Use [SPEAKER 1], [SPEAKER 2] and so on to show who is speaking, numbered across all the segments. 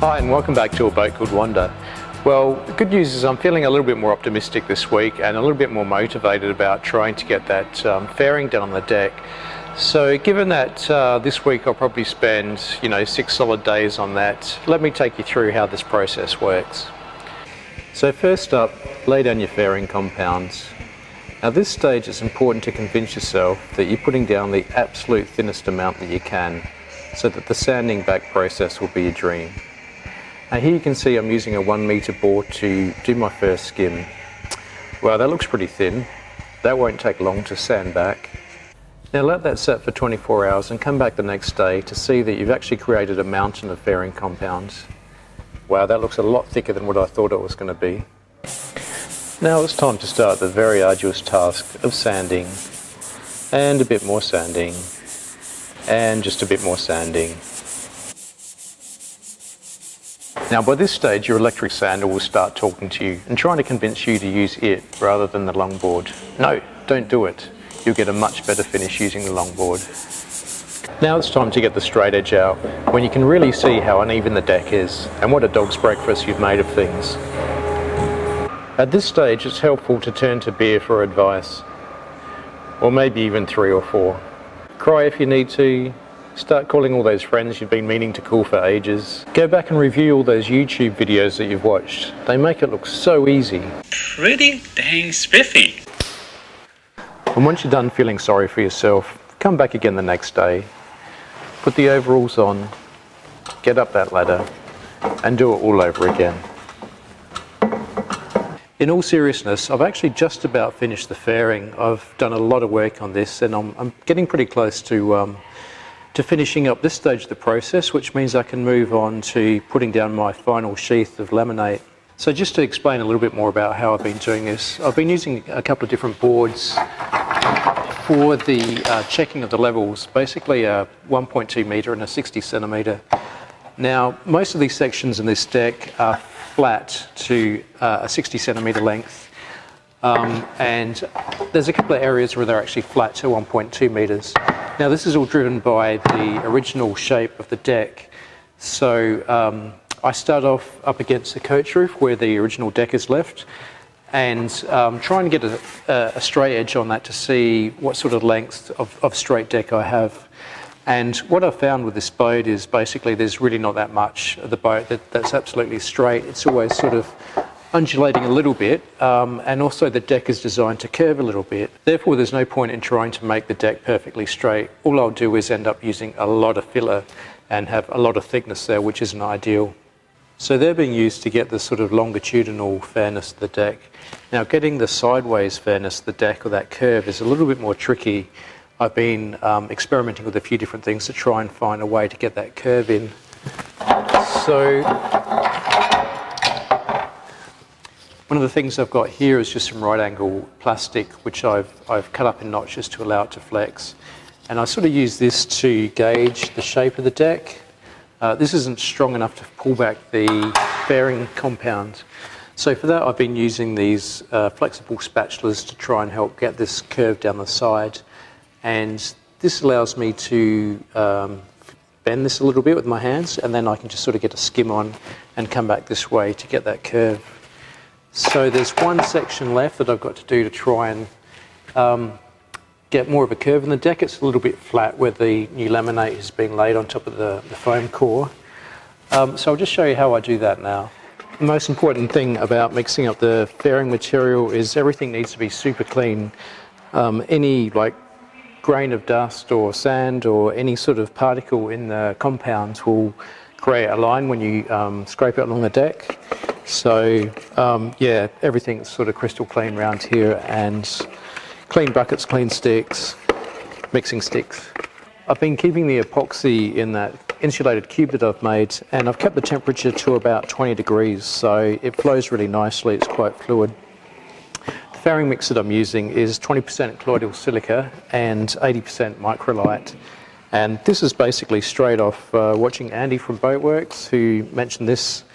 [SPEAKER 1] Hi and welcome back to a boat called Wanda. Well, the good news is I'm feeling a little bit more optimistic this week and a little bit more motivated about trying to get that fairing done on the deck. So given that this week I'll probably spend 6 solid days on that, let me take you through how this process works. So first up, lay down your fairing compounds. Now at this stage it's important to convince yourself that you're putting down the absolute thinnest amount that you can so that the sanding back process will be a dream. Now here you can see I'm using a 1 metre bore to do my first skim. Well, that looks pretty thin. That won't take long to sand back. Now let that set for 24 hours and come back the next day to see that you've actually created a mountain of fairing compounds. Wow, that looks a lot thicker than what I thought it was going to be. Now it's time to start the very arduous task of sanding, and a bit more sanding, and just a bit more sanding. Now by this stage your electric sander will start talking to you and trying to convince you to use it rather than the longboard. No, don't do it. You'll get a much better finish using the longboard. Now it's time to get the straight edge out, when you can really see how uneven the deck is and what a dog's breakfast you've made of things. At this stage it's helpful to turn to beer for advice, or maybe even 3 or 4. Cry if you need to. Start calling all those friends you've been meaning to call for ages. Go back and review all those YouTube videos that you've watched. They make it look so easy.
[SPEAKER 2] Pretty dang spiffy.
[SPEAKER 1] And once you're done feeling sorry for yourself, come back again the next day. Put the overalls on, get up that ladder, and do it all over again. In all seriousness, I've actually just about finished the fairing. I've done a lot of work on this and I'm getting pretty close to finishing up this stage of the process, which means I can move on to putting down my final sheath of laminate. So just to explain a little bit more about how I've been doing this, I've been using a couple of different boards for the checking of the levels, basically a 1.2 metre and a 60 centimetre. Now most of these sections in this deck are flat to a 60 centimetre length, and there's a couple of areas where they're actually flat to 1.2 metres. Now this is all driven by the original shape of the deck. So I start off up against the coach roof where the original deck is left, and try and get a straight edge on that to see what sort of length of straight deck I have. And what I've found with this boat is basically there's really not that much of the boat that's absolutely straight. It's always sort of undulating a little bit, and also the deck is designed to curve a little bit. Therefore there's no point in trying to make the deck perfectly straight. All I'll do is end up using a lot of filler and have a lot of thickness there, which isn't ideal. So they're being used to get the sort of longitudinal fairness of the deck. Now getting the sideways fairness of the deck, or that curve, is a little bit more tricky. I've been experimenting with a few different things to try and find a way to get that curve in. So one of the things I've got here is just some right angle plastic, which I've cut up in notches to allow it to flex. And I sort of use this to gauge the shape of the deck. This isn't strong enough to pull back the fairing compound. So for that I've been using these flexible spatulas to try and help get this curve down the side. And this allows me to bend this a little bit with my hands, and then I can just sort of get a skim on and come back this way to get that curve. So there's one section left that I've got to do to try and get more of a curve in the deck. It's a little bit flat where the new laminate is being laid on top of the foam core. So I'll just show you how I do that now. The most important thing about mixing up the fairing material is everything needs to be super clean. Any grain of dust or sand or any sort of particle in the compounds will create a line when you scrape it along the deck. So yeah, everything's sort of crystal clean around here, and clean buckets, clean sticks, mixing sticks. I've been keeping the epoxy in that insulated cube that I've made, and I've kept the temperature to about 20 degrees, so it flows really nicely, it's quite fluid. The fairing mix that I'm using is 20% colloidal silica and 80% microlite. And this is basically straight off watching Andy from Boatworks, who mentioned this.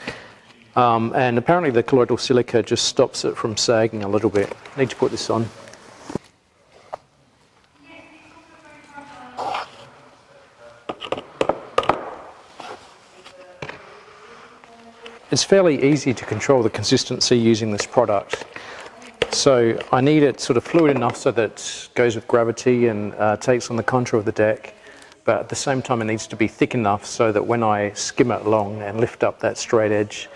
[SPEAKER 1] And apparently the colloidal silica just stops it from sagging a little bit. I need to put this on. it's fairly easy to control the consistency using this product. So I need it sort of fluid enough so that it goes with gravity and takes on the contour of the deck, but at the same time it needs to be thick enough so that when I skim it along and lift up that straight edge,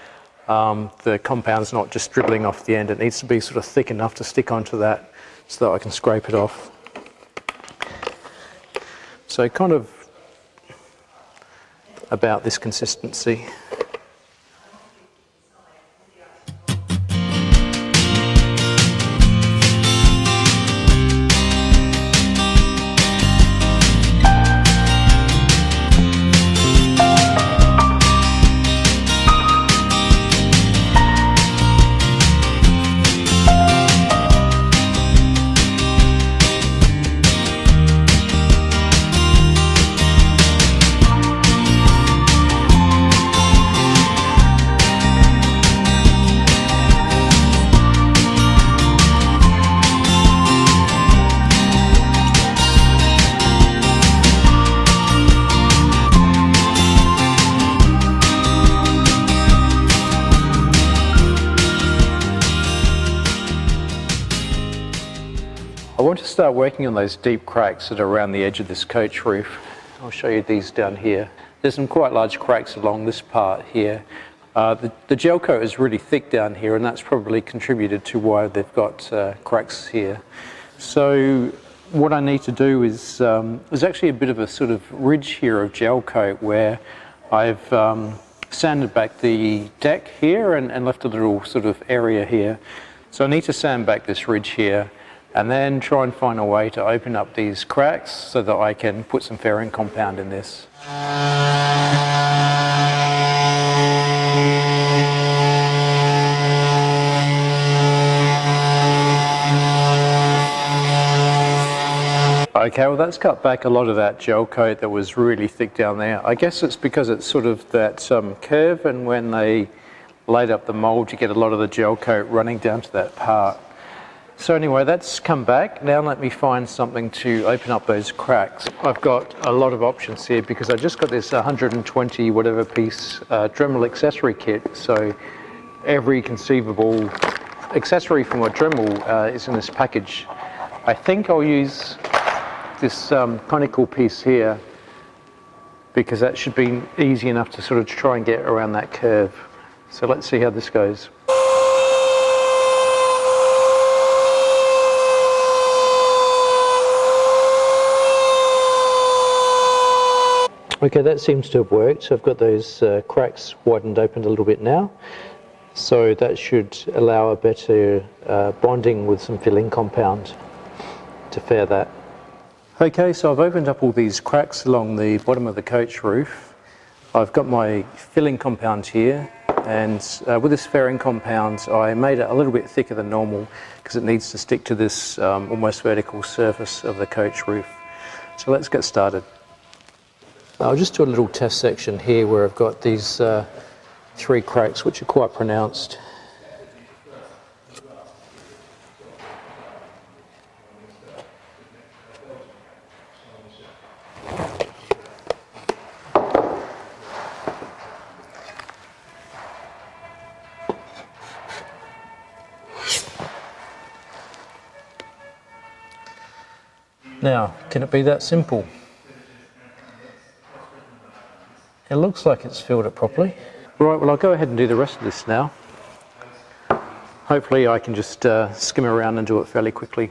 [SPEAKER 1] the compound's not just dribbling off the end. It needs to be sort of thick enough to stick onto that so that I can scrape it off. So kind of about this consistency. I want to start working on those deep cracks that are around the edge of this coach roof. I'll show you these down here. There's some quite large cracks along this part here. The gel coat is really thick down here, and that's probably contributed to why they've got cracks here. So what I need to do is, there's actually a bit of a sort of ridge here of gel coat where I've sanded back the deck here and left a little sort of area here. So I need to sand back this ridge here and then try and find a way to open up these cracks so that I can put some fairing compound in this. Okay, well that's cut back a lot of that gel coat that was really thick down there. I guess it's because it's sort of that curve, and when they laid up the mould you get a lot of the gel coat running down to that part. So anyway, that's come back. Now let me find something to open up those cracks. I've got a lot of options here because I just got this 120 whatever piece Dremel accessory kit. So every conceivable accessory from a Dremel is in this package. I think I'll use this conical piece here because that should be easy enough to sort of try and get around that curve. So let's see how this goes. Okay, that seems to have worked. So I've got those cracks widened open a little bit now. So that should allow a better bonding with some filling compound to fair that. Okay, so I've opened up all these cracks along the bottom of the coach roof. I've got my filling compound here, and with this fairing compound I made it a little bit thicker than normal because it needs to stick to this almost vertical surface of the coach roof. So let's get started. I'll just do a little test section here where I've got these 3 cracks which are quite pronounced. Now, can it be that simple? It looks like it's filled it properly. Right, well I'll go ahead and do the rest of this now. Hopefully I can just skim around and do it fairly quickly.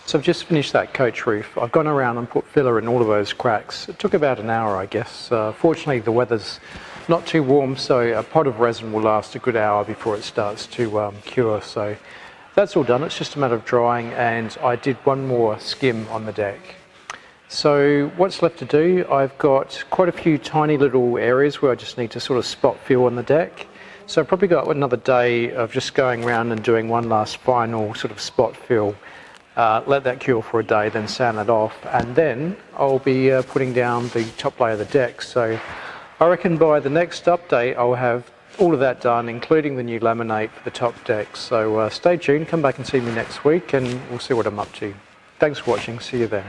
[SPEAKER 1] So I've just finished that coach roof. I've gone around and put filler in all of those cracks. It took about an hour, I guess. Fortunately the weather's not too warm, so a pot of resin will last a good hour before it starts to cure. So that's all done. It's just a matter of drying, and I did one more skim on the deck. So what's left to do, I've got quite a few tiny little areas where I just need to sort of spot fill on the deck. So I've probably got another day of just going around and doing one last final sort of spot fill. Let that cure for a day, then sand it off, and then I'll be putting down the top layer of the deck. So I reckon by the next update I'll have all of that done, including the new laminate for the top deck. So stay tuned, come back and see me next week and we'll see what I'm up to. Thanks for watching, see you then.